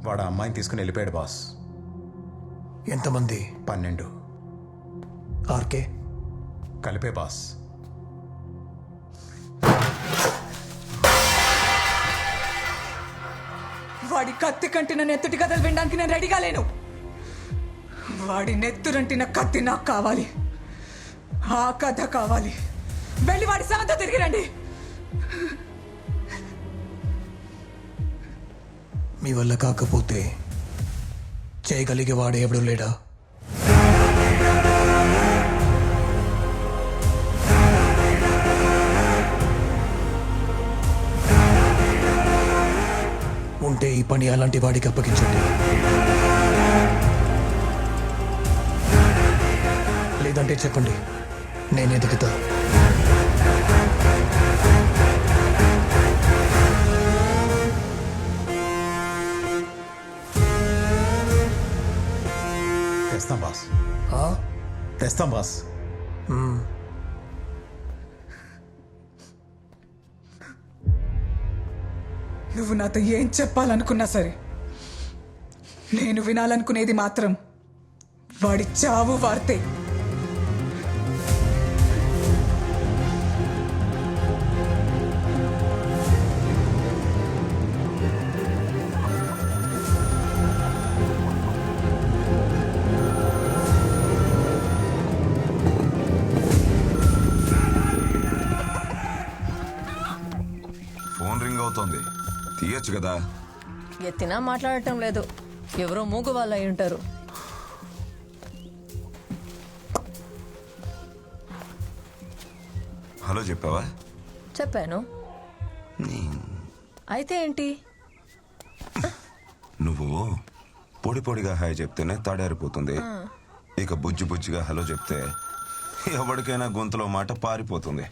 వాడు ఆ అమ్మాయిని తీసుకుని వెళ్ళిపోయాడు బాస్. ఎంతమంది? 12 ఆర్కే కలిపే బాస్. వాడి కత్తి కంటిన నెత్తుటి కథలు వినడానికి నేను రెడీగా లేను. వాడి నెత్తురంటిన కత్తి నాకు కావాలి. ఆ కథ కావాలి. వెళ్ళి వాడి సమంతో తిరిగి రండి. మీ వల్ల కాకపోతే చేయగలిగే వాడు ఎవడు లేడా? ఉంటే ఈ పని అలాంటి వాడికి అప్పగించండి. లేదంటే చెప్పండి, నేనే దిగుతా. తెస్తాం బాస్. తెస్తాం బాస్. నువ్వు నాతో ఏం చెప్పాలనుకున్నా సరే, నేను వినాలనుకునేది మాత్రం వాడి చావు వార్తే. ఫోన్ రింగ్ అవుతోంది, తీయచ్చు కదా. ఎత్తినా మాట్లాడటం లేదు. ఎవరో మూగు వాళ్ళు అయి ఉంటారు. హలో చెప్పావా? చెప్పాను. అయితే ఏంటి? నువ్వు పొడి పొడిగా హాయ్ చెప్తేనే తాడారిపోతుంది. ఇక బుజ్జి బుజ్జిగా హలో చెప్తే ఎవరికైనా గొంతులో మాట పారిపోతుంది.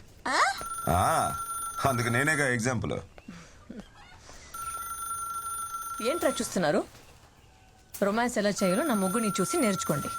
అందుకు నేనేగా ఎగ్జాంపుల్. ఏంట్రా చూస్తున్నారు? రొమాన్స్ ఎలా చేయాలో నా ముగ్గుని చూసి నేర్చుకోండి.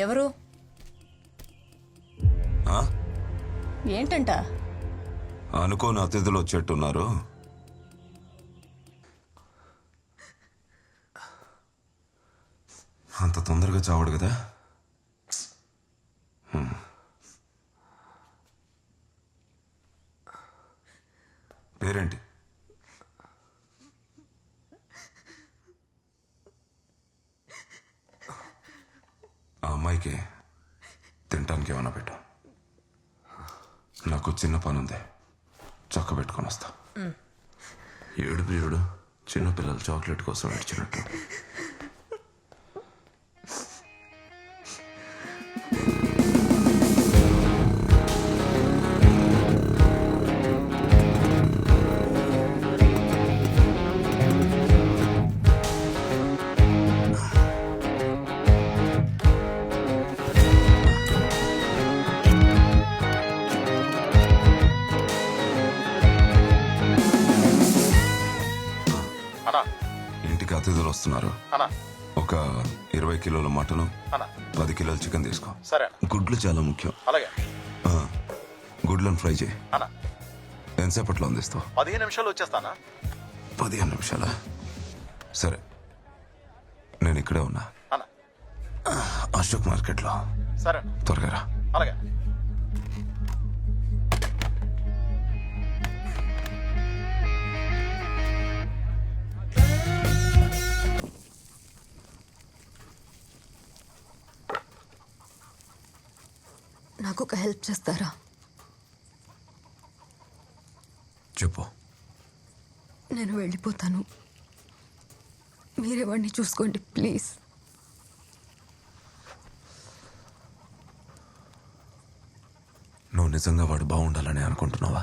ఎవరు? ఏంటంట? అనుకోని అతిథులు వచ్చేట్టున్నారు. అంత తొందరగా చావడు కదా. పేరేంటి? ఆ అమ్మాయికి తినటానికి ఏమన్నా పెట్టు. నాకు చిన్న పని ఉంది, చక్క పెట్టుకొని వస్తా. ఏడు ప్రియుడు చిన్నపిల్లలు చాక్లెట్ కోసం ఏడ్చినట్టు. ఇంటికి అతిథులు వస్తున్నారు. ఒక 20 కిలోల మటను, 10 కిలోల చికెన్ తీసుకో. గుడ్లు చాలా ముఖ్యం. గుడ్లను ఫ్రై చేయి. ఎంతసేపట్లో అందిస్తావు? 15 నిమిషాలు వచ్చేస్తానా? 15 నిమిషాలా? సరే, నేను ఇక్కడే ఉన్నా. అశోక్ మార్కెట్లో. సరే, త్వరగా రా. అలాగే. నాకు ఒక హెల్ప్ చేస్తారా? చెప్పు. నేను వెళ్ళిపోతాను, మీరే వాడిని చూసుకోండి ప్లీజ్. నువ్వు నిజంగా వాడు బాగుండాలని అనుకుంటున్నావా?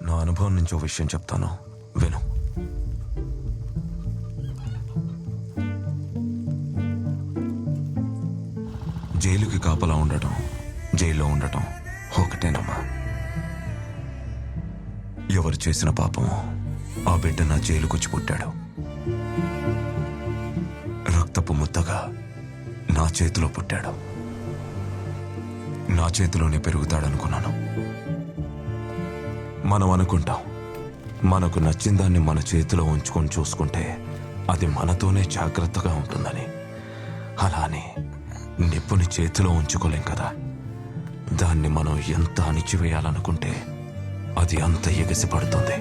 నా అనుభవం నుంచి ఓ విషయం చెప్తాను, విను. జైలుకి కాపలా ఉండటం, జైల్లో ఉండటం ఒకటేనమ్మా. ఎవరు చేసిన పాపం ఆ బిడ్డ నా జైలుకొచ్చి పుట్టాడు. రక్తపు ముద్దగా నా చేతిలో పుట్టాడు. నా చేతిలోనే పెరుగుతాడనుకున్నాను. మనం అనుకుంటాం మనకు నచ్చిన దాన్ని మన చేతిలో ఉంచుకొని చూసుకుంటే అది మనతోనే జాగ్రత్తగా ఉంటుందని. అలానే నిప్పుని చేతిలో ఉంచుకోలేం కదా. దాన్ని మనం ఎంత అణిచివేయాలనుకుంటే అది అంత ఎగసి పడుతుంది.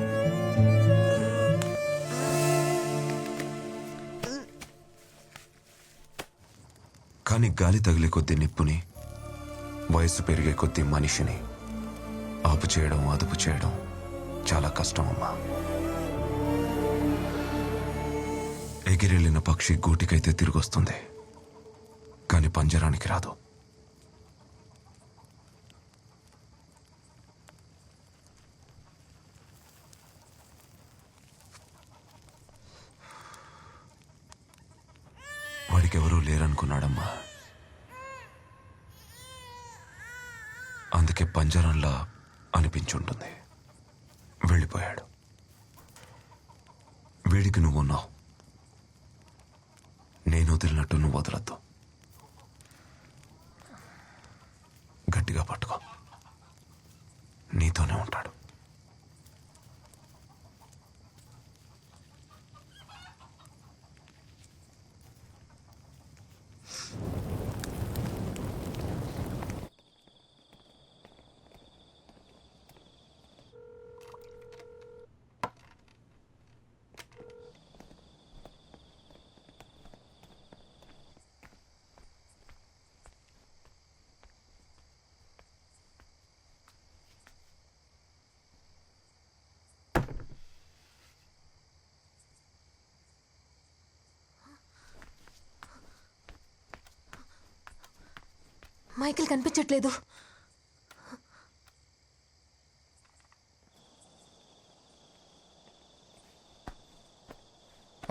కానీ గాలి తగిలే కొద్దీ నిప్పుని, వయసు పెరిగే కొద్దీ మనిషిని ఆపు చేయడం, అదుపు చేయడం చాలా కష్టం అమ్మా. ఎగిరెళ్ళిన పక్షి గూటికైతే తిరిగొస్తుంది, కానీ పంజరానికి రాదు. వాడికెవరూ లేరనుకున్నాడమ్మా. అందుకే పంజరంలా అనిపించుంటుంది. వెళ్ళిపోయాడు. వీడికి నువ్వున్నావు. నేను వదిలినట్టు నువ్వు వదలద్దు. గట్టిగా పట్టుకో, నీతోనే ఉంటాడు. మైకిల్ కనిపించట్లేదు.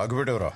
అగ్గిపెట్టెవరా?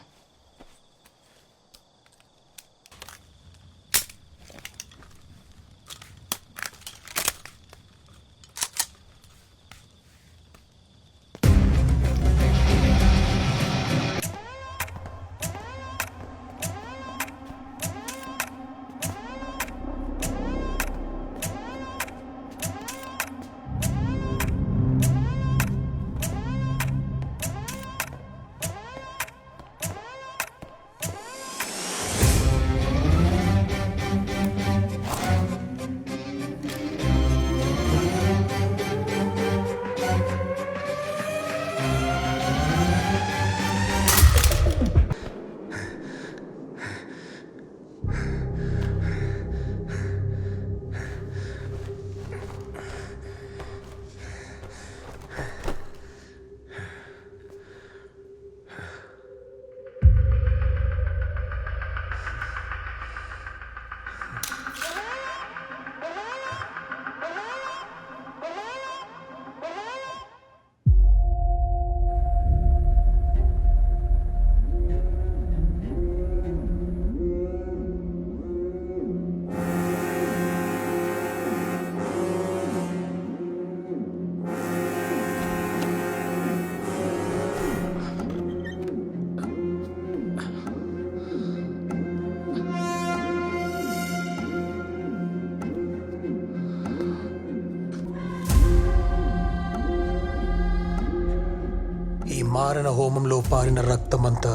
మారణ హోమంలో పారిన రక్తమంతా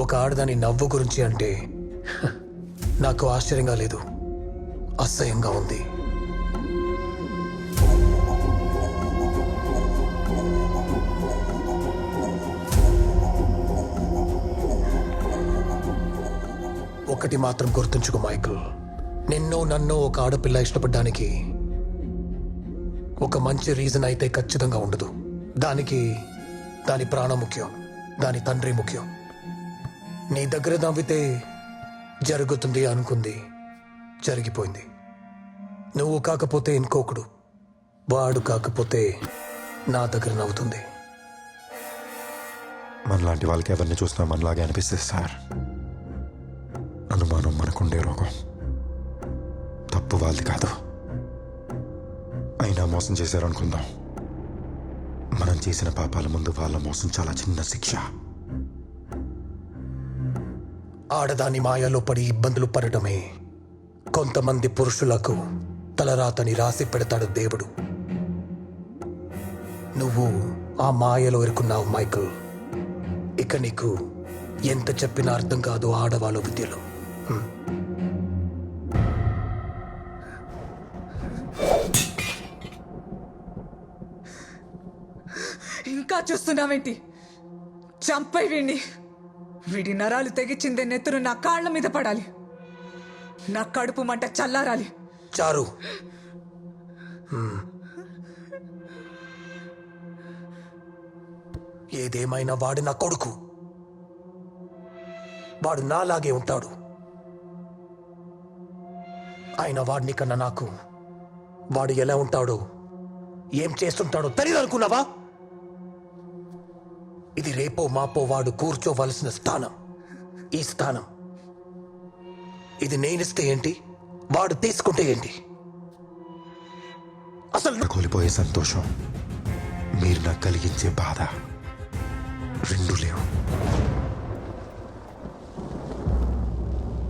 ఒక ఆడదాని నవ్వు గురించి అంటే నాకు ఆశ్చర్యంగా లేదు, అసహ్యంగా ఉంది. ఒకటి మాత్రం గుర్తుంచుకో మైకిల్, నిన్ను నన్ను ఒక ఆడపిల్ల ఇష్టపడ్డానికి ఒక మంచి రీజన్ అయితే ఖచ్చితంగా ఉండదు. దానికి దాని ప్రాణం ముఖ్యం, దాని తండ్రి ముఖ్యం. నీ దగ్గర నవ్వితే జరుగుతుంది అనుకుంది, జరిగిపోయింది. నువ్వు కాకపోతే ఇంకొకడు, వాడు కాకపోతే నా దగ్గర నవ్వుతుంది. మనలాంటి వాళ్ళకి ఎవరిని చూసినా మనలాగే అనిపిస్తుంది సార్. అనుమానం మనకుండే రోగం. తప్పు వాళ్ళది కాదు. అయినా మోసం చేశారు అనుకుందాం. మనం చేసిన పాపాల ముందు వాళ్ళ మోసం చాలా చిన్న శిక్ష. ఆడదాని మాయలో పడి ఇబ్బందులు పడటమే కొంతమంది పురుషులకు తలరాతని రాసి పెడతాడు దేవుడు. నువ్వు ఆ మాయలో ఇరుకున్నావు మైకల్. ఇక నీకు ఎంత చెప్పినా అర్థం కాదు ఆడవాళ్ళ విద్యలో. ఇంకా చూస్తున్నావేంటి? చంపై వీడిని. వీడి నరాలు తెగిచిందే నెత్తురు నా కాళ్ళ మీద పడాలి. నా కడుపు మంట చల్లారాలి. చారు, ఏదేమైనా వాడు నా కొడుకు. వాడు నాలాగే ఉంటాడు. అయినా వాడిని కన్నా నాకు వాడు ఎలా ఉంటాడో, ఏం చేస్తుంటాడో తెలియదు అనుకున్నావా? ఇది రేపో మాపో వాడు కూర్చోవలసిన స్థానం. ఈ స్థానం ఇది నేనిస్తే ఏంటి, వాడు తీసుకుంటే ఏంటి? అసలు కోల్పోయే సంతోషం, మీరు నాకు కలిగించే బాధ రెండు లేవు.